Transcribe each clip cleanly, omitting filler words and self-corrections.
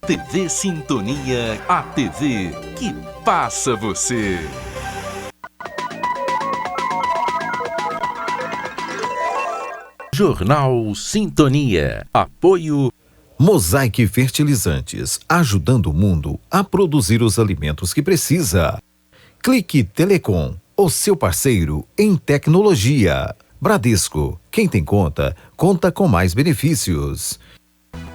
TV Sintonia, a TV que passa você. Jornal Sintonia. Apoio Mosaic Fertilizantes, ajudando o mundo a produzir os alimentos que precisa. Clique Telecom, o seu parceiro em tecnologia. Bradesco, quem tem conta, conta com mais benefícios.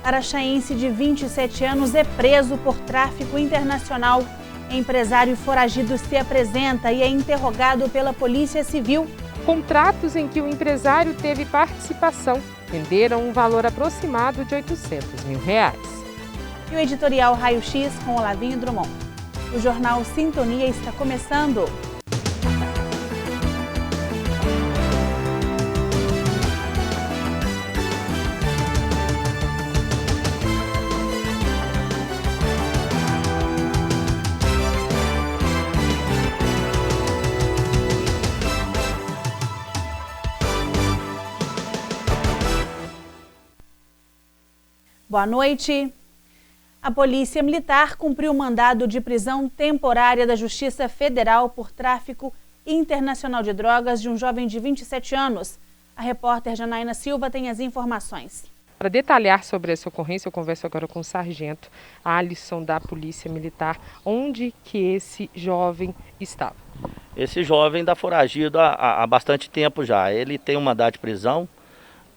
Araxaense de 27 anos é preso por tráfico internacional. Empresário foragido se apresenta e é interrogado pela Polícia Civil. Contratos em que o empresário teve participação renderam um valor aproximado de R$800 mil. E o editorial Raio X com Olavinho Drummond. O Jornal Sintonia está começando. Boa noite. A Polícia Militar cumpriu mandado de prisão temporária da Justiça Federal por tráfico internacional de drogas de um jovem de 27 anos. A repórter Janaína Silva tem as informações. Para detalhar sobre essa ocorrência, eu converso agora com o sargento Alisson da Polícia Militar. Onde que esse jovem estava? Esse jovem está foragido há bastante tempo já. Ele tem um mandado de prisão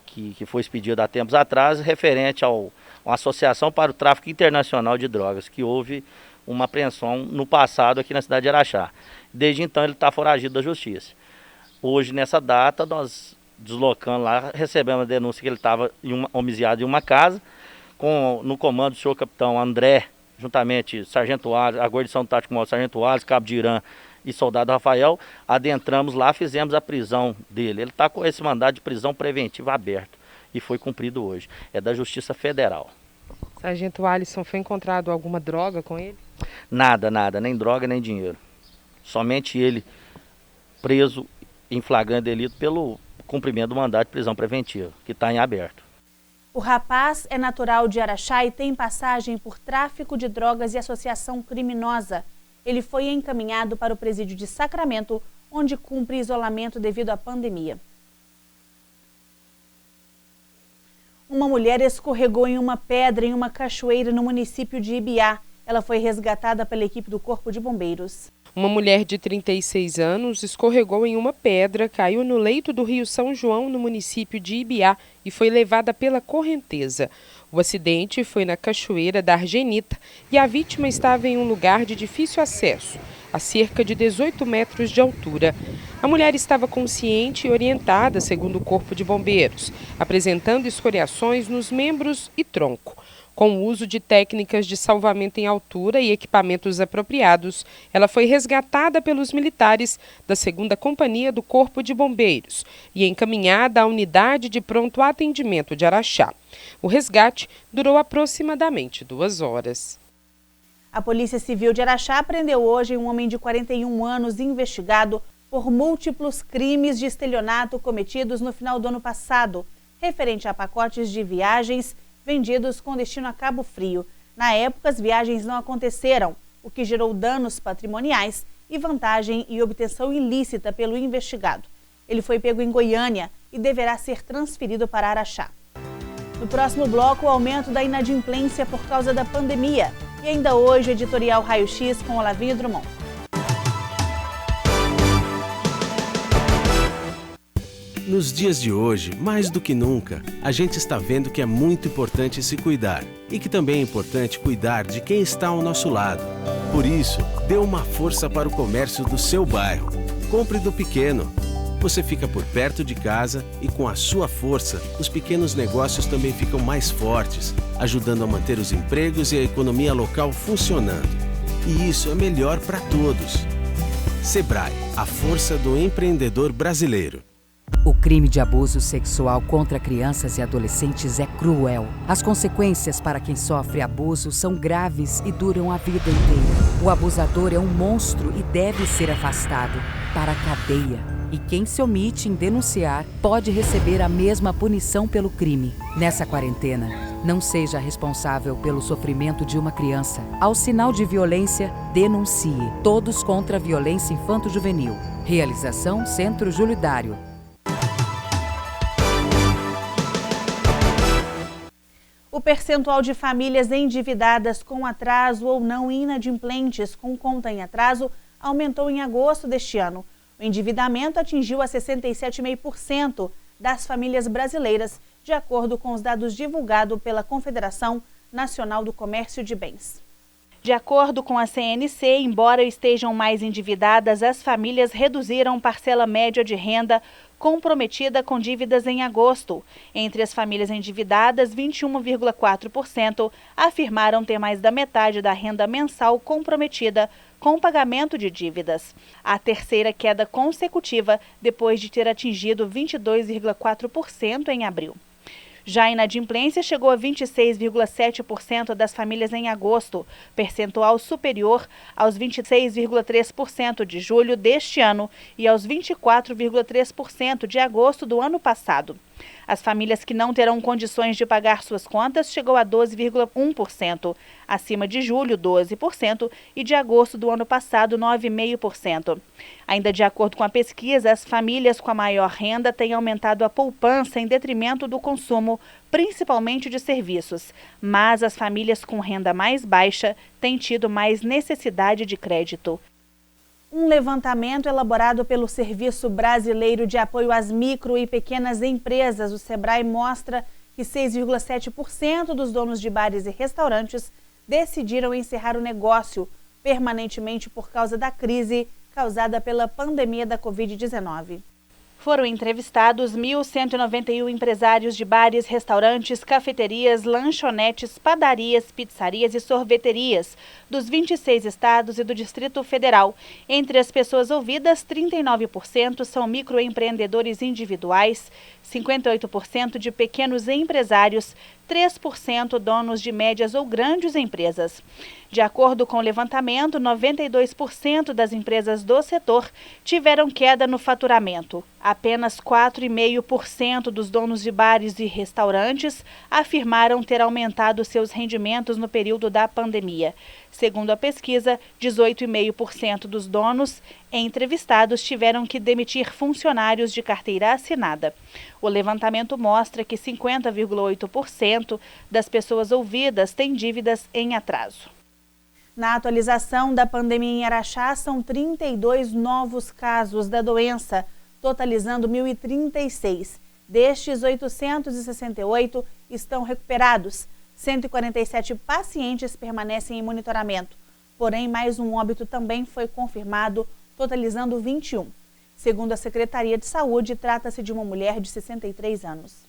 que foi expedido há tempos atrás, referente a uma associação para o tráfico internacional de drogas, que houve uma apreensão no passado aqui na cidade de Araxá. Desde então ele está foragido da justiça. Hoje, nessa data, nós deslocando lá, recebemos a denúncia que ele estava homiziado em uma casa, no comando do senhor capitão André, juntamente sargento Alisson, a guarnição tático maior sargento Alisson, cabo de Irã e soldado Rafael, adentramos lá, fizemos a prisão dele. Ele está com esse mandado de prisão preventiva aberto e foi cumprido hoje. É da Justiça Federal. Sargento Alisson, foi encontrado alguma droga com ele? Nada, nem droga, nem dinheiro. Somente ele preso em flagrante delito pelo cumprimento do mandado de prisão preventiva, que está em aberto. O rapaz é natural de Araxá e tem passagem por tráfico de drogas e associação criminosa. Ele foi encaminhado para o presídio de Sacramento, onde cumpre isolamento devido à pandemia. Uma mulher escorregou em uma pedra em uma cachoeira no município de Ibiá. Ela foi resgatada pela equipe do Corpo de Bombeiros. Uma mulher de 36 anos escorregou em uma pedra, caiu no leito do Rio São João, no município de Ibiá, e foi levada pela correnteza. O acidente foi na cachoeira da Argenita e a vítima estava em um lugar de difícil acesso, a cerca de 18 metros de altura. A mulher estava consciente e orientada, segundo o Corpo de Bombeiros, apresentando escoriações nos membros e tronco. Com o uso de técnicas de salvamento em altura e equipamentos apropriados, ela foi resgatada pelos militares da 2ª Companhia do Corpo de Bombeiros e encaminhada à unidade de pronto atendimento de Araxá. O resgate durou aproximadamente 2 horas. A Polícia Civil de Araxá prendeu hoje um homem de 41 anos investigado por múltiplos crimes de estelionato cometidos no final do ano passado, referente a pacotes de viagens vendidos com destino a Cabo Frio. Na época, as viagens não aconteceram, o que gerou danos patrimoniais e vantagem e obtenção ilícita pelo investigado. Ele foi pego em Goiânia e deverá ser transferido para Araxá. No próximo bloco, o aumento da inadimplência por causa da pandemia. E ainda hoje, o editorial Raio X com Olavinho Drummond. Nos dias de hoje, mais do que nunca, a gente está vendo que é muito importante se cuidar e que também é importante cuidar de quem está ao nosso lado. Por isso, dê uma força para o comércio do seu bairro. Compre do pequeno. Você fica por perto de casa e com a sua força, os pequenos negócios também ficam mais fortes, ajudando a manter os empregos e a economia local funcionando. E isso é melhor para todos. Sebrae, a força do empreendedor brasileiro. O crime de abuso sexual contra crianças e adolescentes é cruel. As consequências para quem sofre abuso são graves e duram a vida inteira. O abusador é um monstro e deve ser afastado para a cadeia. E quem se omite em denunciar pode receber a mesma punição pelo crime. Nessa quarentena, Não seja responsável pelo sofrimento de uma criança. Ao sinal de violência, denuncie. Todos contra a violência infanto-juvenil. Realização Centro Júlio Dário. O percentual de famílias endividadas com atraso ou não inadimplentes com conta em atraso aumentou em agosto deste ano. O endividamento atingiu a 67,5% das famílias brasileiras, de acordo com os dados divulgados pela Confederação Nacional do Comércio de Bens. De acordo com a CNC, embora estejam mais endividadas, as famílias reduziram parcela média de renda comprometida com dívidas em agosto. Entre as famílias endividadas, 21,4% afirmaram ter mais da metade da renda mensal comprometida com pagamento de dívidas. A terceira queda consecutiva, depois de ter atingido 22,4% em abril. Já a inadimplência chegou a 26,7% das famílias em agosto, percentual superior aos 26,3% de julho deste ano e aos 24,3% de agosto do ano passado. As famílias que não terão condições de pagar suas contas chegou a 12,1%, acima de julho, 12%, e de agosto do ano passado, 9,5%. Ainda de acordo com a pesquisa, as famílias com a maior renda têm aumentado a poupança em detrimento do consumo, principalmente de serviços, mas as famílias com renda mais baixa têm tido mais necessidade de crédito. Um levantamento elaborado pelo Serviço Brasileiro de Apoio às Micro e Pequenas Empresas, o SEBRAE, mostra que 6,7% dos donos de bares e restaurantes decidiram encerrar o negócio permanentemente por causa da crise causada pela pandemia da Covid-19. Foram entrevistados 1.191 empresários de bares, restaurantes, cafeterias, lanchonetes, padarias, pizzarias e sorveterias dos 26 estados e do Distrito Federal. Entre as pessoas ouvidas, 39% são microempreendedores individuais, 58% de pequenos empresários, 3% donos de médias ou grandes empresas. De acordo com o levantamento, 92% das empresas do setor tiveram queda no faturamento. Apenas 4,5% dos donos de bares e restaurantes afirmaram ter aumentado seus rendimentos no período da pandemia. Segundo a pesquisa, 18,5% dos donos entrevistados tiveram que demitir funcionários de carteira assinada. O levantamento mostra que 50,8% das pessoas ouvidas têm dívidas em atraso. Na atualização da pandemia em Araxá, são 32 novos casos da doença, totalizando 1.036. Destes, 868 estão recuperados. 147 pacientes permanecem em monitoramento. Porém, mais um óbito também foi confirmado, totalizando 21. Segundo a Secretaria de Saúde, trata-se de uma mulher de 63 anos.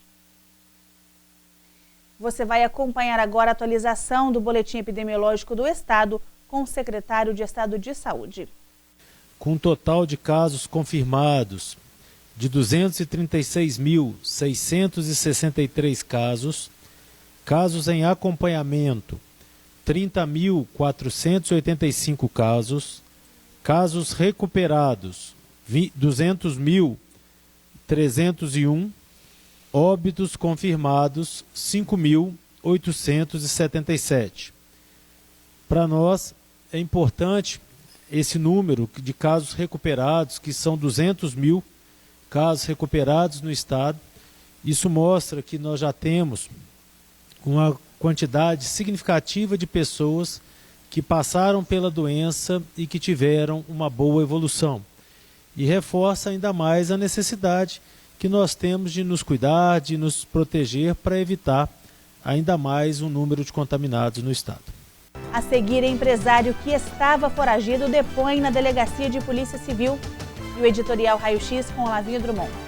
Você vai acompanhar agora a atualização do Boletim Epidemiológico do Estado com o secretário de Estado de Saúde. Com um total de casos confirmados de 236.663 casos, casos em acompanhamento 30.485 casos, casos recuperados 200.301, óbitos confirmados 5.877. Para nós é importante esse número de casos recuperados, que são 200 mil casos recuperados no estado. Isso mostra que nós já temos uma quantidade significativa de pessoas que passaram pela doença e que tiveram uma boa evolução. E reforça ainda mais a necessidade que nós temos de nos cuidar, de nos proteger para evitar ainda mais um número de contaminados no estado. A seguir, empresário que estava foragido depõe na Delegacia de Polícia Civil. E o editorial Raio X com Olavinho Drummond.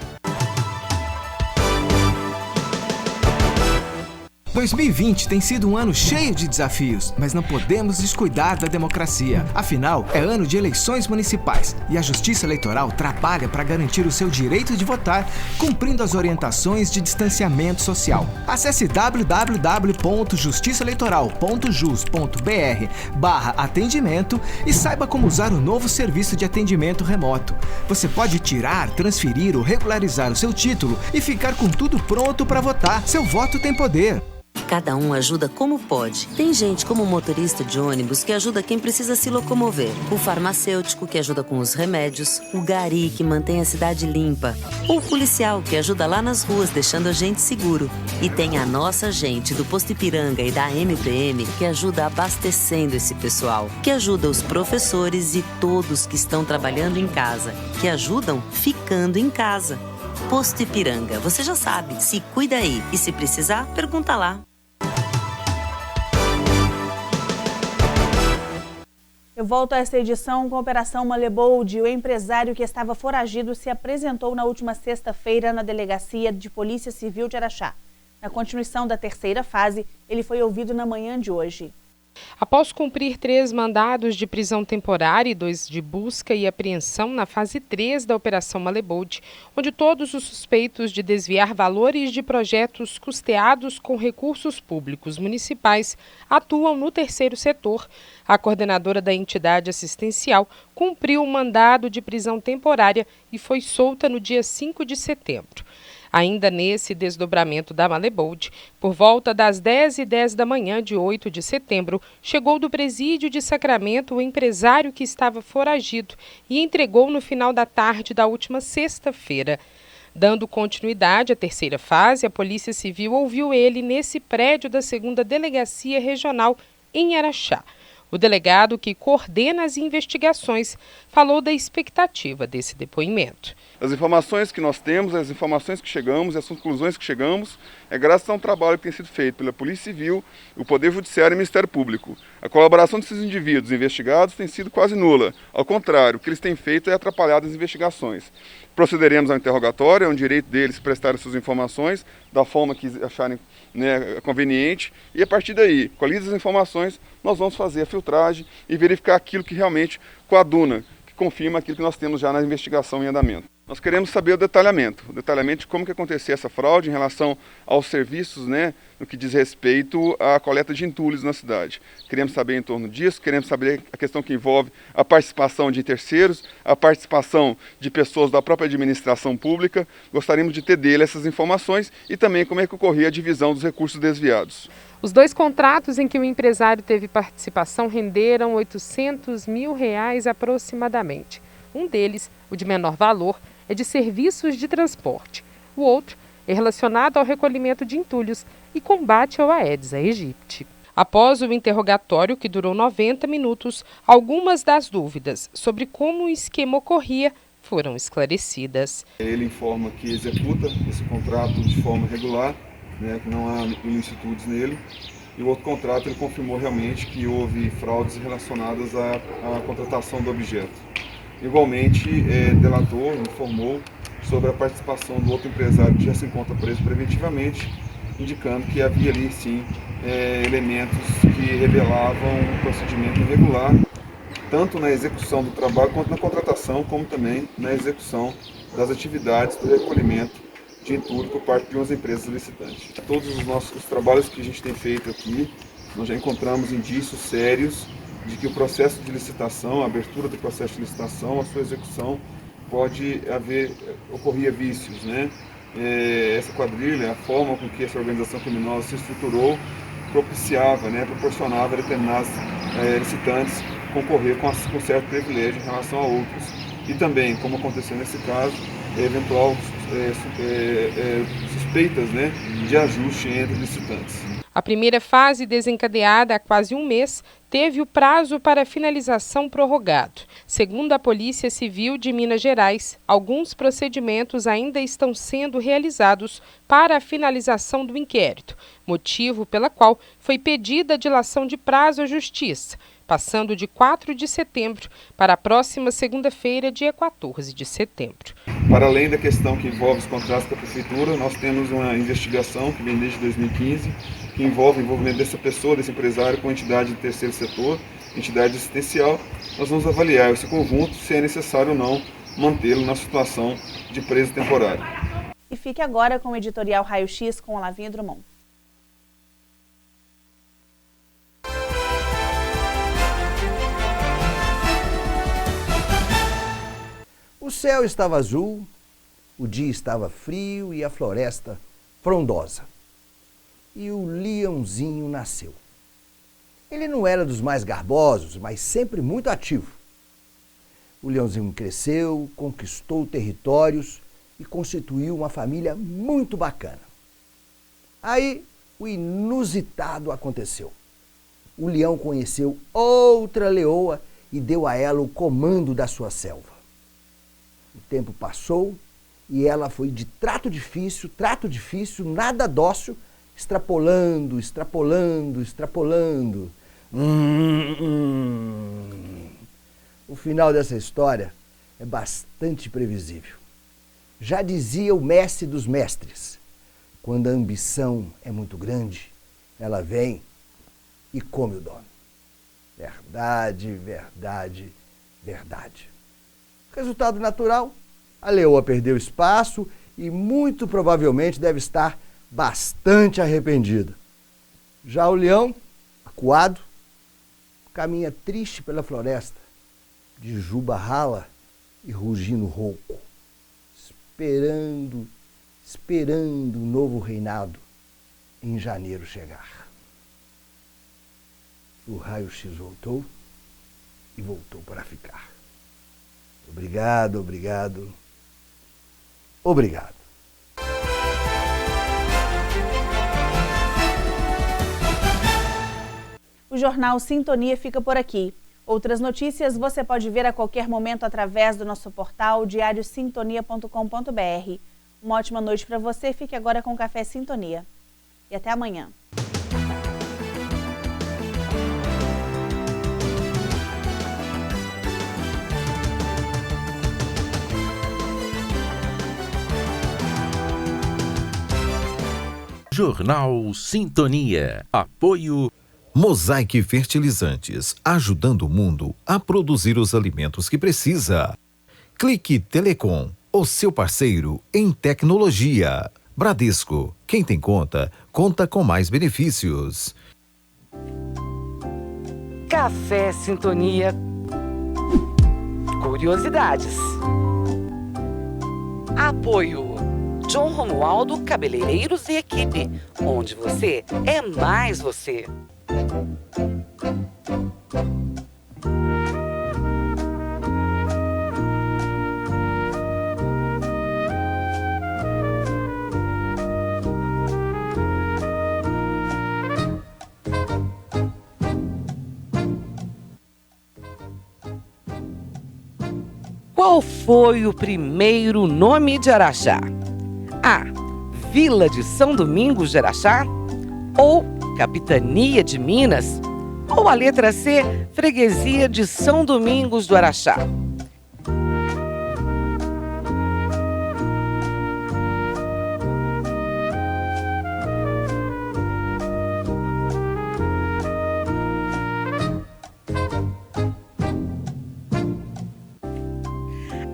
2020 tem sido um ano cheio de desafios, mas não podemos descuidar da democracia. Afinal, é ano de eleições municipais e a Justiça Eleitoral trabalha para garantir o seu direito de votar, cumprindo as orientações de distanciamento social. Acesse www.justiçaeleitoral.jus.br/atendimento e saiba como usar o novo serviço de atendimento remoto. Você pode tirar, transferir ou regularizar o seu título e ficar com tudo pronto para votar. Seu voto tem poder. Cada um ajuda como pode. Tem gente como o motorista de ônibus que ajuda quem precisa se locomover. O farmacêutico que ajuda com os remédios. O gari que mantém a cidade limpa. Ou o policial que ajuda lá nas ruas deixando a gente seguro. E tem a nossa gente do Posto Ipiranga e da MPM que ajuda abastecendo esse pessoal. Que ajuda os professores e todos que estão trabalhando em casa. Que ajudam ficando em casa. Posto Ipiranga, você já sabe, se cuida aí. E se precisar, pergunta lá. Eu volto a esta edição com a Operação Malebold. O empresário que estava foragido se apresentou na última sexta-feira na Delegacia de Polícia Civil de Araxá. Na continuação da terceira fase, ele foi ouvido na manhã de hoje. Após cumprir 3 mandados de prisão temporária e 2 de busca e apreensão na fase 3 da Operação Malebold, onde todos os suspeitos de desviar valores de projetos custeados com recursos públicos municipais atuam no terceiro setor, a coordenadora da entidade assistencial cumpriu o mandado de prisão temporária e foi solta no dia 5 de setembro. Ainda nesse desdobramento da Malebold, por volta das 10h10 da manhã de 8 de setembro, chegou do presídio de Sacramento o empresário que estava foragido e entregou no final da tarde da última sexta-feira. Dando continuidade à terceira fase, a Polícia Civil ouviu ele nesse prédio da 2ª Delegacia Regional em Araxá. O delegado que coordena as investigações falou da expectativa desse depoimento. As informações que nós temos, as informações que chegamos, as conclusões que chegamos, é graças a um trabalho que tem sido feito pela Polícia Civil, o Poder Judiciário e o Ministério Público. A colaboração desses indivíduos investigados tem sido quase nula. Ao contrário, o que eles têm feito é atrapalhar as investigações. Procederemos ao interrogatório, é um direito deles prestarem suas informações da forma que acharem conveniente, e a partir daí, colhidas as informações, nós vamos fazer a filtragem e verificar aquilo que realmente coaduna, que confirma aquilo que nós temos já na investigação em andamento. Nós queremos saber o detalhamento de como que aconteceu essa fraude em relação aos serviços, no que diz respeito à coleta de entulhos na cidade. Queremos saber em torno disso, queremos saber a questão que envolve a participação de terceiros, a participação de pessoas da própria administração pública. Gostaríamos de ter dele essas informações e também como é que ocorria a divisão dos recursos desviados. Os 2 contratos em que o empresário teve participação renderam R$800 mil aproximadamente. Um deles, o de menor valor, é de serviços de transporte. O outro é relacionado ao recolhimento de entulhos e combate ao Aedes aegypti. Após o interrogatório, que durou 90 minutos, algumas das dúvidas sobre como o esquema ocorria foram esclarecidas. Ele informa que executa esse contrato de forma regular, que não há ilicitudes nele. E o outro contrato ele confirmou realmente que houve fraudes relacionadas à contratação do objeto. Igualmente, delator informou sobre a participação do outro empresário que já se encontra preso preventivamente, indicando que havia ali, sim, elementos que revelavam um procedimento irregular, tanto na execução do trabalho quanto na contratação, como também na execução das atividades do recolhimento de entulho por parte de umas empresas licitantes. Todos os trabalhos que a gente tem feito aqui, nós já encontramos indícios sérios de que o processo de licitação, a abertura do processo de licitação, a sua execução, ocorria vícios, Essa quadrilha, a forma com que essa organização criminosa se estruturou, proporcionava a determinados licitantes concorrer com certo privilégio em relação a outros. E também, como aconteceu nesse caso, eventual suspeitas de ajuste entre licitantes. A primeira fase, desencadeada há quase um mês, teve o prazo para finalização prorrogado. Segundo a Polícia Civil de Minas Gerais, alguns procedimentos ainda estão sendo realizados para a finalização do inquérito, motivo pela qual foi pedida a dilação de prazo à Justiça, passando de 4 de setembro para a próxima segunda-feira, dia 14 de setembro. Para além da questão que envolve os contratos com a Prefeitura, nós temos uma investigação que vem desde 2015, que envolve o envolvimento dessa pessoa, desse empresário, com entidade de terceiro setor, entidade assistencial. Nós vamos avaliar esse conjunto, se é necessário ou não mantê-lo na situação de preso temporário. E fique agora com o editorial Raio X com Olavinha Drummond. O céu estava azul, o dia estava frio e a floresta frondosa. e o Leãozinho nasceu. Ele não era dos mais garbosos, mas sempre muito ativo. O Leãozinho cresceu, conquistou territórios e constituiu uma família muito bacana. Aí o inusitado aconteceu. O leão conheceu outra leoa e deu a ela o comando da sua selva. O tempo passou e ela foi de trato difícil, nada dócil, extrapolando. O final dessa história é bastante previsível. Já dizia o mestre dos mestres, quando a ambição é muito grande, ela vem e come o dono. Verdade. Resultado natural, a leoa perdeu espaço e muito provavelmente deve estar bastante arrependida. Já o leão, acuado, caminha triste pela floresta, de juba rala e rugindo rouco, esperando o novo reinado em janeiro chegar. O raio-x voltou e voltou para ficar. Obrigado. O Jornal Sintonia fica por aqui. Outras notícias você pode ver a qualquer momento através do nosso portal diariosintonia.com.br. Uma ótima noite para você. Fique agora com o Café Sintonia. E até amanhã. Jornal Sintonia. Apoio Mosaic Fertilizantes, ajudando o mundo a produzir os alimentos que precisa. Clique Telecom, o seu parceiro em tecnologia. Bradesco, quem tem conta, conta com mais benefícios. Café Sintonia. Curiosidades. Apoio John Romualdo Cabeleireiros e Equipe, onde você é mais você. Qual foi o primeiro nome de Araxá? A. Vila de São Domingos de Araxá? Ou Capitania de Minas? Ou a letra C, Freguesia de São Domingos do Araxá?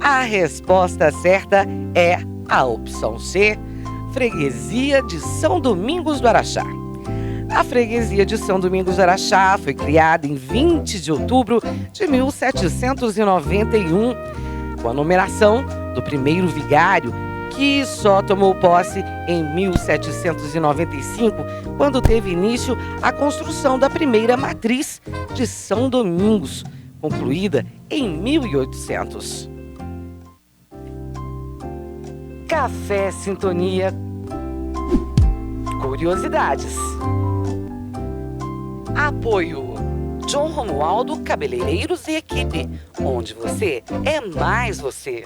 A resposta certa é a opção C, Freguesia de São Domingos do Araxá. A Freguesia de São Domingos do Araxá foi criada em 20 de outubro de 1791, com a numeração do primeiro vigário, que só tomou posse em 1795, quando teve início a construção da primeira matriz de São Domingos, concluída em 1800. Café Sintonia. Curiosidades. Apoio John Romualdo Cabeleireiros e Equipe, onde você é mais você.